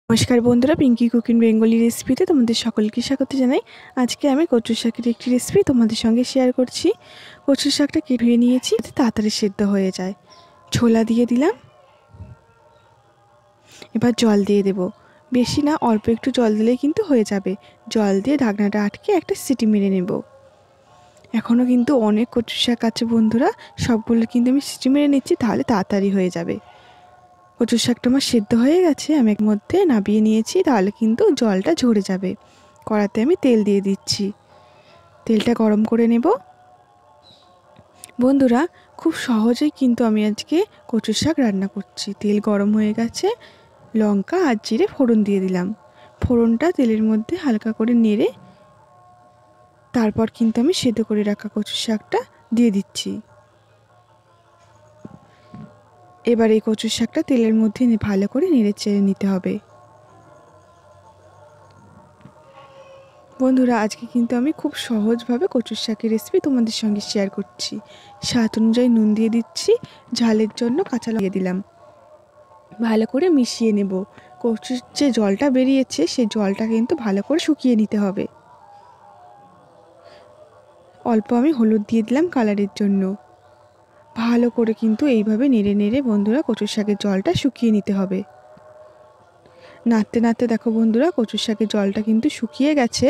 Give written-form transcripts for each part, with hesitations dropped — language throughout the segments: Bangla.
নমস্কার বন্ধুরা, পিঙ্কি কুকিং বেঙ্গলি রেসিপিতে তোমাদের সকলকে স্বাগত জানাই। আজকে আমি কচু শাকের একটি রেসিপি তোমাদের সঙ্গে শেয়ার করছি। কচু শাকটা ধুয়ে নিয়েছি, তাড়াতাড়ি সেদ্ধ হয়ে যায়। ছোলা দিয়ে দিলাম, এবার জল দিয়ে দেব। বেশি না, অল্প একটু জল দিলেই কিন্তু হয়ে যাবে। জল দিয়ে ঢাকনাটা আটকে একটা সিটি মেরে নেব। এখনও কিন্তু অনেক কচু শাক আছে বন্ধুরা, সবগুলো কিন্তু আমি সিটি মেরে নিচ্ছি, তাহলে তাড়াতাড়ি হয়ে যাবে। কচু শাকটা আমার সেদ্ধ হয়ে গেছে, আমি এর মধ্যে নামিয়ে নিয়েছি, তাহলে কিন্তু জলটা ঝরে যাবে। কড়াতে আমি তেল দিয়ে দিচ্ছি, তেলটা গরম করে নেব। বন্ধুরা, খুব সহজেই কিন্তু আমি আজকে কচু শাক রান্না করছি। তেল গরম হয়ে গেছে, লঙ্কা আর জিরে ফোড়ন দিয়ে দিলাম। ফোড়নটা তেলের মধ্যে হালকা করে নেড়ে তারপর কিন্তু আমি সেদ্ধ করে রাখা কচু শাকটা দিয়ে দিচ্ছি। এবার এই কচু শাকটা তেলের মধ্যে ভালো করে নেড়ে চেড়ে নিতে হবে। বন্ধুরা, আজকে কিন্তু আমি খুব সহজভাবে কচুর শাকের রেসিপি তোমাদের সঙ্গে শেয়ার করছি। স্বাদ অনুযায়ী নুন দিয়ে দিচ্ছি, ঝালের জন্য কাঁচা লঙ্কা দিয়ে দিলাম। ভালো করে মিশিয়ে নেব। কচুর যে জলটা বেরিয়েছে সেই জলটা কিন্তু ভালো করে শুকিয়ে নিতে হবে। অল্প আমি হলুদ দিয়ে দিলাম কালারের জন্য। ভালো করে কিন্তু এইভাবে নেড়ে নেড়ে বন্ধুরা কচুর শাকের জলটা শুকিয়ে নিতে হবে। নাড়তে নাড়তে দেখো বন্ধুরা, কচুর শাকের জলটা কিন্তু শুকিয়ে গেছে,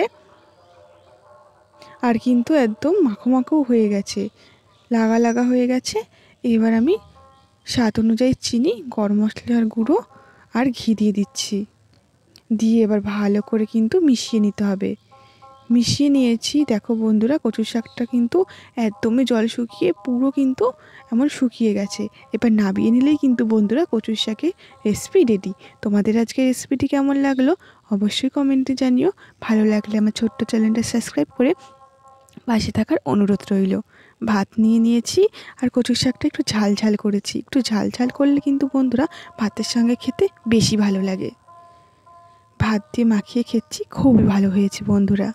আর কিন্তু একদম মাখো মাখো হয়ে গেছে, লাগা লাগা হয়ে গেছে। এবার আমি স্বাদ অনুযায়ী চিনি, গরম মশলার গুঁড়ো আর ঘি দিয়ে দিচ্ছি। দিয়ে এবার ভালো করে কিন্তু মিশিয়ে নিতে হবে। মিশিয়ে নিয়েছি, দেখো বন্ধুরা কচু শাকটা কিন্তু একদমই জল শুকিয়ে পুরো কিন্তু এমন শুকিয়ে গেছে। এবার নামিয়ে নিলেই কিন্তু বন্ধুরা কচুর শাকের রেসিপি রেডি। তোমাদের আজকে রেসিপিটি কেমন লাগলো অবশ্যই কমেন্টে জানিও। ভালো লাগলে আমার ছোট্ট চ্যানেলটা সাবস্ক্রাইব করে পাশে থাকার অনুরোধ রইল। ভাত নিয়ে নিয়েছি, আর কচু শাকটা একটু ঝাল ঝাল করেছি। একটু ঝাল ঝাল করলে কিন্তু বন্ধুরা ভাতের সঙ্গে খেতে বেশি ভালো লাগে। ভাত দিয়ে মাখিয়ে খেচ্ছি, খুবই ভালো হয়েছে বন্ধুরা।